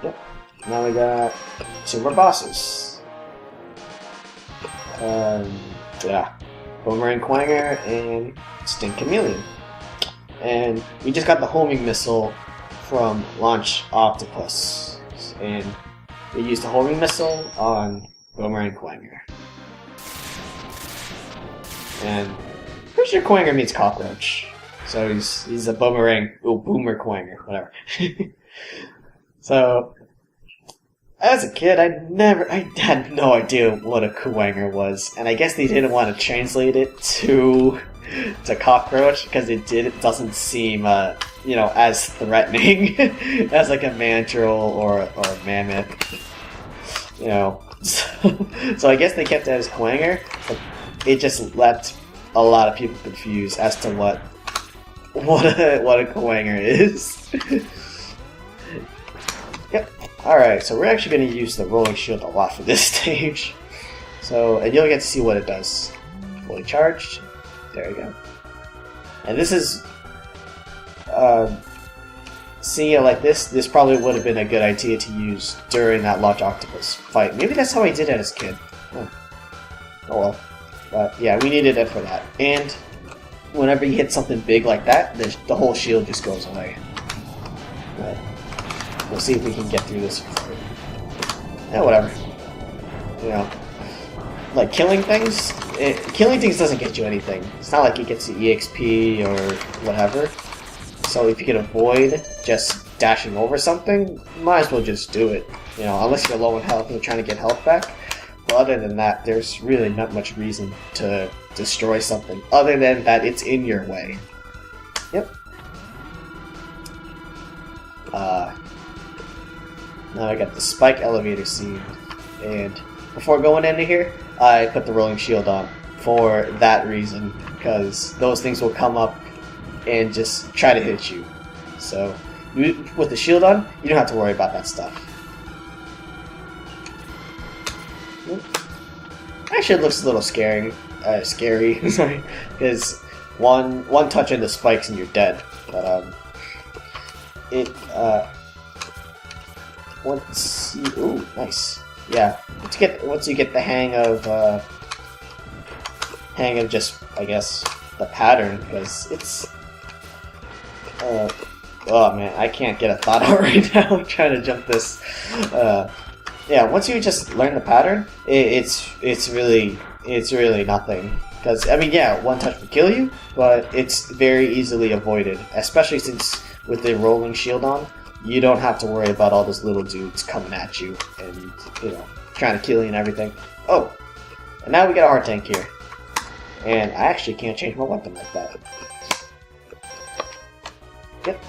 Yep. Now we got 2 more bosses. Yeah. Boomerang Kuwanger and Chameleon. And we just got the homing missile from Launch Octopus. And we used the homing missile on Boomerang Kuwanger. And pretty sure Kuwanger means cockroach. So he's a boomer Kuwanger, whatever. So as a kid, I had no idea what a Kuwanger was, and I guess they didn't want to translate it to cockroach because it doesn't seem as threatening as like a mandrill or a mammoth. So I guess they kept it as Kuwanger, but it just left a lot of people confused as to what a Kuwanger is. Yep. Alright, so we're actually going to use the rolling shield a lot for this stage. And you'll get to see what it does. Fully charged. There you go. And this is... seeing it like this probably would have been a good idea to use during that Launch Octopus fight. Maybe that's how I did it as a kid. Oh well. But yeah, we needed it for that. And whenever you hit something big like that, the whole shield just goes away. But we'll see if we can get through this. Yeah, whatever. Like killing things doesn't get you anything. It's not like it gets you EXP or whatever. So if you can avoid just dashing over something, might as well just do it. Unless you're low in health and you're trying to get health back. But other than that, there's really not much reason to destroy something other than that it's in your way. Yep. Now I got the spike elevator scene, and before going into here, I put the rolling shield on for that reason, because those things will come up and just try to hit you. So with the shield on, you don't have to worry about that stuff. Actually, it looks a little scary, sorry, because one touch in the spikes and you're dead. But ooh, nice. Yeah, once you get the hang of just, I guess, the pattern, because it's oh man, I can't get a thought out right now. I'm trying to jump this. Yeah, once you just learn the pattern, it's really nothing. Because I mean, yeah, one touch would kill you, but it's very easily avoided. Especially since with the rolling shield on, you don't have to worry about all those little dudes coming at you and trying to kill you and everything. Oh, and now we got a heart tank here, and I actually can't change my weapon like that. Yep.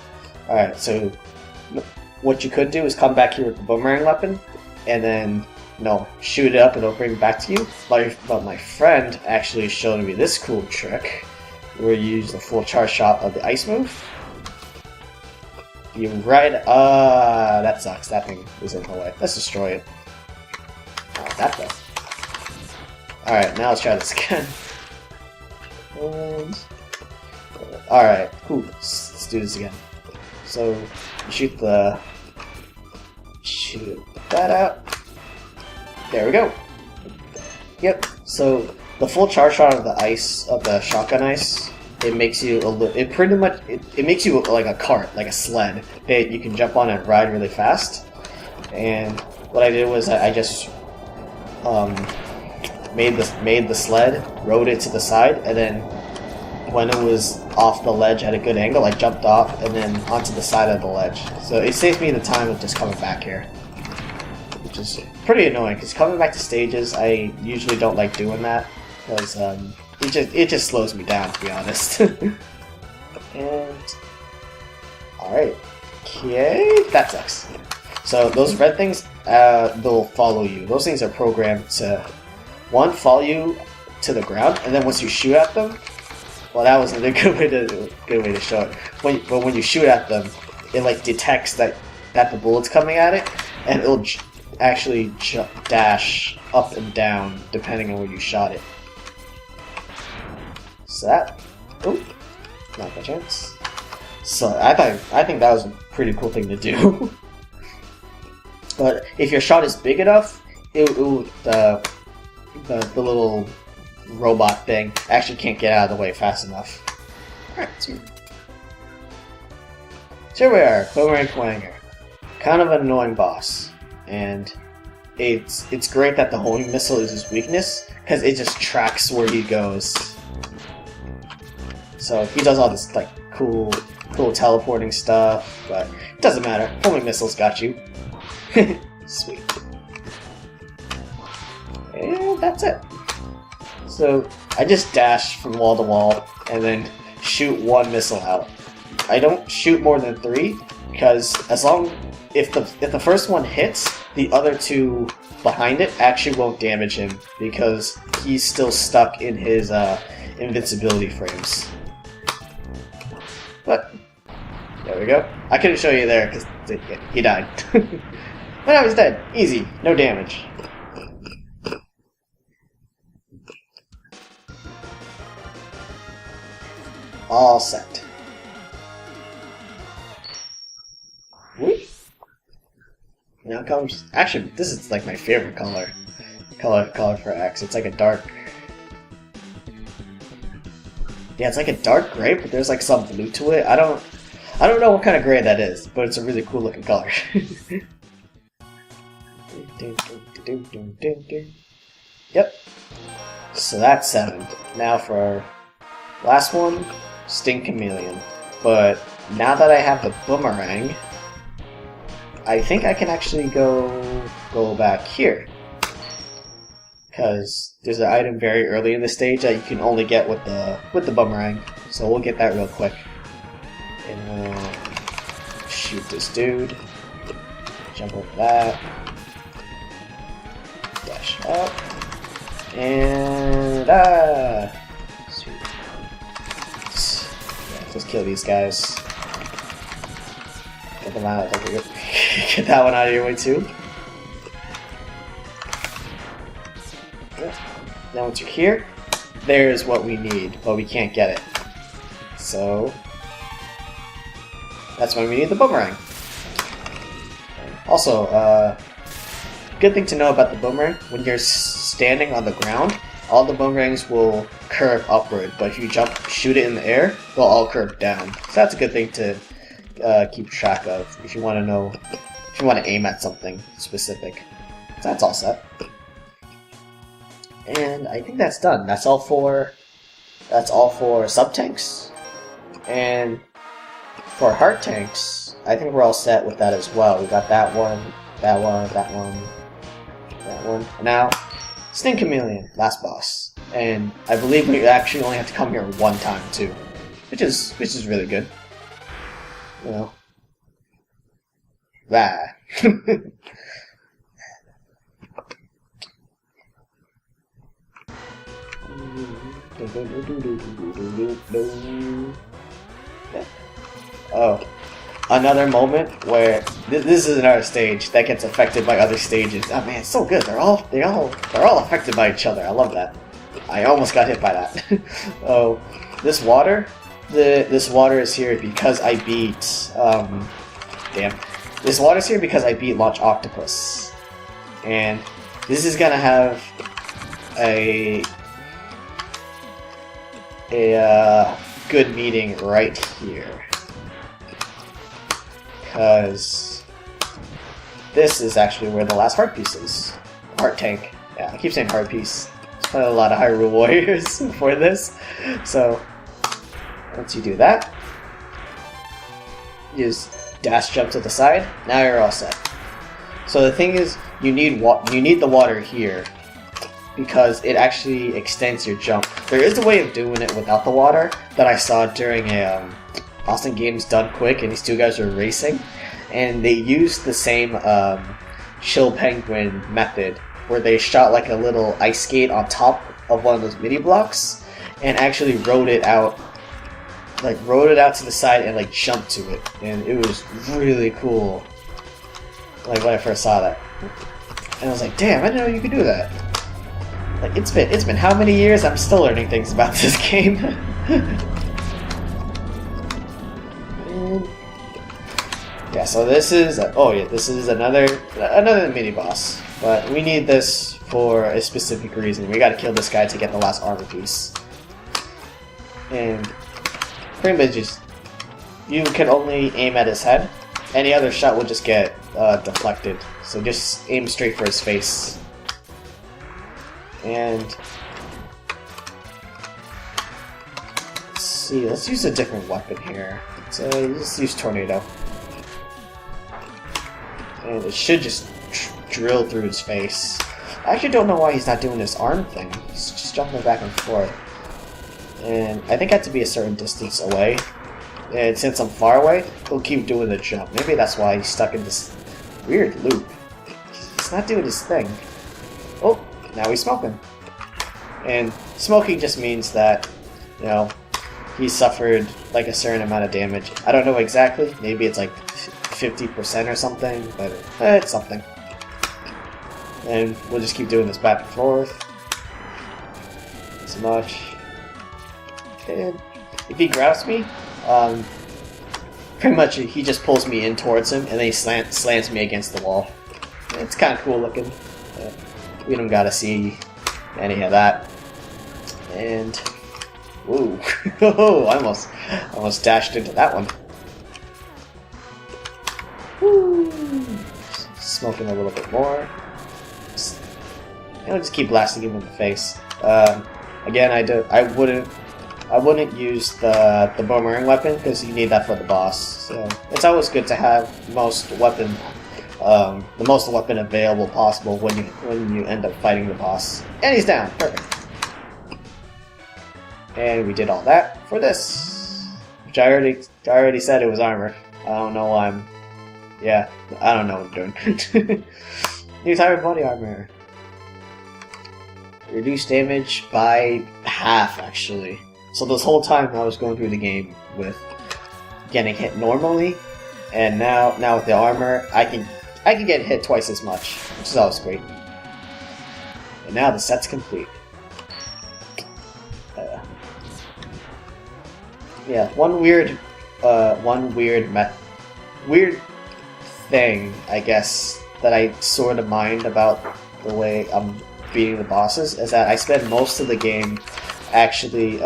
All right, so what you could do is come back here with the boomerang weapon, and then shoot it up and it'll bring it back to you. But my friend actually showed me this cool trick where you use the full charge shot of the ice move. You that sucks. That thing was in the way. Let's destroy it. Oh, that though. Alright, now let's try this again. And alright, cool. Let's do this again. So you shoot that out. There we go. Yep. So the full charge shot of the shotgun ice, it makes you it makes you like a cart, like a sled that you can jump on and ride really fast. And what I did was I just made the sled, rode it to the side, and then when it was off the ledge at a good angle, I jumped off and then onto the side of the ledge. So it saved me the time of just coming back here, which is pretty annoying because coming back to stages, I usually don't like doing that because it just slows me down, to be honest. And alright, okay, that sucks. So those red things, they'll follow you. Those things are programmed to follow you to the ground, and then once you shoot at them, well, that wasn't a good way to show it. But when you shoot at them, it like detects that the bullet's coming at it, and it'll actually dash up and down depending on where you shot it. So that, oh, not by chance. So I think that was a pretty cool thing to do. But if your shot is big enough, the little robot thing actually can't get out of the way fast enough. Alright, so here we are, Kuwanger. Kind of an annoying boss, and it's great that the homing missile is his weakness, because it just tracks where he goes. So he does all this like cool teleporting stuff, but it doesn't matter. Homing missile's got you. Sweet. And that's it. So I just dash from wall to wall and then shoot one missile out. I don't shoot more than 3 because if the first one hits, the other 2 behind it actually won't damage him because he's still stuck in his invincibility frames. But there we go. I couldn't show you there because he died. But now he's dead. Easy. No damage. All set. Whoop. Now comes... Actually, this is like my favorite color. Color for X. It's like a dark... Yeah, it's like a dark gray, but there's like some blue to it. I don't know what kind of gray that is, but it's a really cool looking color. Yep. So that's 7. Now for our last one, Chameleon. But now that I have the boomerang, I think I can actually go back here. Because there's an item very early in the stage that you can only get with the boomerang. So we'll get that real quick. And we'll shoot this dude. Jump over that. Dash up. And sweet. Yeah, just kill these guys. Get them out. Get that one out of your way too. Now once you're here, there's what we need, but we can't get it. So that's why we need the boomerang. Also, good thing to know about the boomerang, when you're standing on the ground, all the boomerangs will curve upward, but if you shoot it in the air, they'll all curve down. So that's a good thing to keep track of if you want to know, if you want to aim at something specific. So that's all set. And I think that's done. That's all for sub-tanks. And for heart tanks, I think we're all set with that as well. We got that one, that one, that one, that one. Now, Chameleon, last boss. And I believe we actually only have to come here one time too. Which is really good. You know. That. Oh, another moment where this is another stage that gets affected by other stages. Oh man, it's so good. They're all affected by each other. I love that. I almost got hit by that. Oh, this water. This water is here because I beat. Damn. This water's here because I beat Launch Octopus, and this is gonna have a good meeting right here, because this is actually where the last heart piece is. Heart tank. Yeah, I keep saying heart piece. There's probably a lot of Hyrule Warriors for this. So once you do that, you just dash jump to the side. Now you're all set. So the thing is, you need the water here, because it actually extends your jump. There is a way of doing it without the water that I saw during a Austin Games Done Quick, and these two guys were racing, and they used the same Chill Penguin method, where they shot like a little ice skate on top of one of those mini blocks, and actually rode it out to the side and like jumped to it, and it was really cool. Like when I first saw that, and I was like, "Damn, I didn't know you could do that." Like it's been how many years? I'm still learning things about this game. Yeah, so this is oh yeah, this is another mini boss, but we need this for a specific reason. We got to kill this guy to get the last armor piece, and pretty much just you can only aim at his head. Any other shot will just get deflected. So just aim straight for his face, and let's see. Let's use a different weapon here. Let's use Tornado. And it should just drill through his face. I actually don't know why he's not doing this arm thing. He's just jumping back and forth. And I think I have to be a certain distance away. And since I'm far away, he'll keep doing the jump. Maybe that's why he's stuck in this weird loop. He's not doing his thing. Oh, now he's smoking. And smoking just means that, you know, he suffered like a certain amount of damage. I don't know exactly. Maybe it's like 50% or something, but it's something. And we'll just keep doing this back and forth. As much. And if he grabs me, pretty much he just pulls me in towards him, and then he slams me against the wall. It's kind of cool looking. We don't gotta see any of that. And whoa, I almost dashed into that one. Woo. Smoking a little bit more. I'll just keep blasting him in the face. Again, I wouldn't use the boomerang weapon because you need that for the boss. So it's always good to have the most weapon available possible when you end up fighting the boss. And he's down. Perfect. And we did all that for this, which I already said it was armor. I don't know why I'm. Yeah, I don't know what I'm doing. New type of body armor. Reduce damage by half, actually. So this whole time I was going through the game with getting hit normally, and now with the armor, I can get hit twice as much, which is always great. And now the set's complete. Yeah, one weird thing, I guess, that I sort of mind about the way I'm beating the bosses is that I spend most of the game actually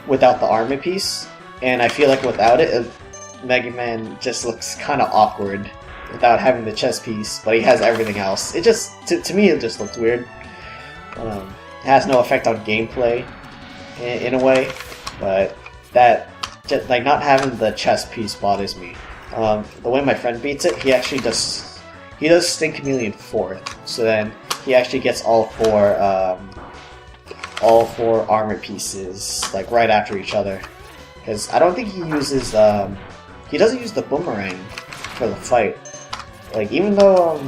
without the armor piece, and I feel like without it, Mega Man just looks kind of awkward without having the chest piece, but he has everything else. It just, to me, it just looks weird. It has no effect on gameplay in a way, but that, just, like, not having the chest piece bothers me. The way my friend beats it, he does Sting Chameleon 4, so then he actually gets all four armor pieces like right after each other. Because I don't think he uses he doesn't use the boomerang for the fight. Like, even though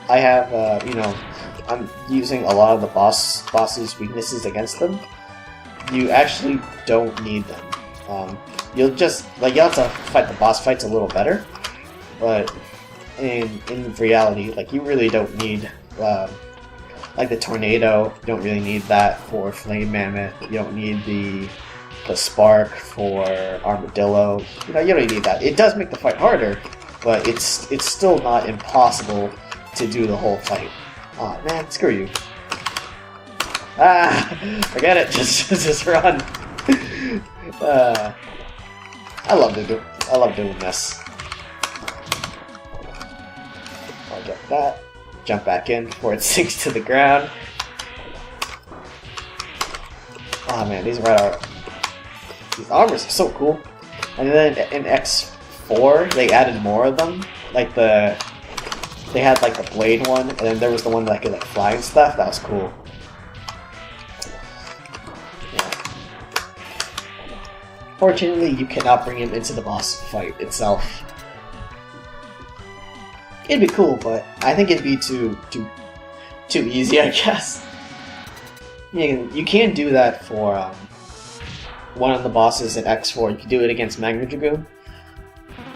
I have I'm using a lot of the boss's weaknesses against them, you actually don't need them. You'll have to fight the boss fights a little better, but in reality, like, you really don't need like the tornado. You don't really need that for Flame Mammoth. You don't need the spark for Armadillo. You don't need that. It does make the fight harder, but it's still not impossible to do the whole fight. Aw, oh, man, screw you. Forget it. Just run. I love doing this. I'll get that. Jump back in before it sinks to the ground. Oh man, these armors are so cool. And then in X4, they added more of them. Like they had like the blade one, and then there was the one that could like fly and stuff. That was cool. Yeah. Fortunately, you cannot bring him into the boss fight itself. It'd be cool, but I think it'd be too easy, I guess. You can do that for one of the bosses in X4. You can do it against Magna Dragoon.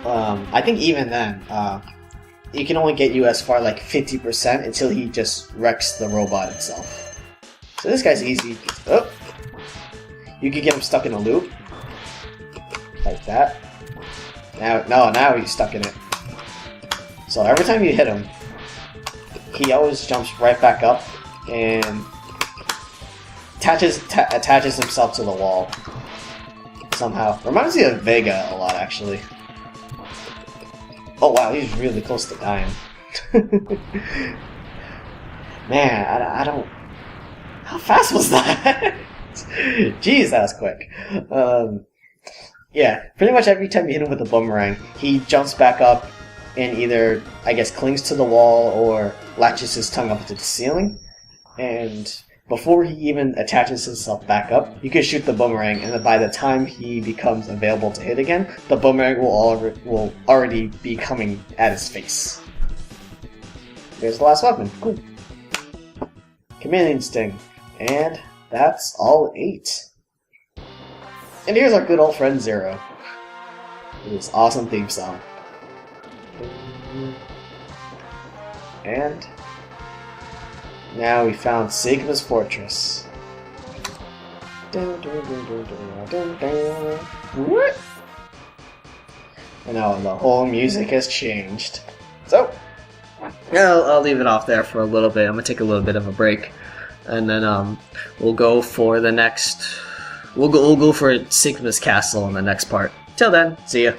I think even then, he can only get you as far like 50% until he just wrecks the robot itself. So this guy's easy. Oh, you can get him stuck in a loop like that. Now he's stuck in it. So every time you hit him, he always jumps right back up and attaches himself to the wall somehow. Reminds me of Vega a lot, actually. Oh wow, he's really close to dying. Man, I don't... How fast was that? Jeez, that was quick. Yeah, pretty much every time you hit him with a boomerang, he jumps back up and either, I guess, clings to the wall or latches his tongue up to the ceiling. And before he even attaches himself back up, you can shoot the boomerang, and then by the time he becomes available to hit again, the boomerang will already be coming at his face. Here's the last weapon. Cool. Chameleon Sting. And that's all 8. And here's our good old friend Zero. With his awesome theme song. And now we found Sigma's fortress. What? And now the whole music has changed. So, I'll leave it off there for a little bit. I'm gonna take a little bit of a break, and then we'll go for the next. We'll go for Sigma's castle in the next part. Till then, see ya.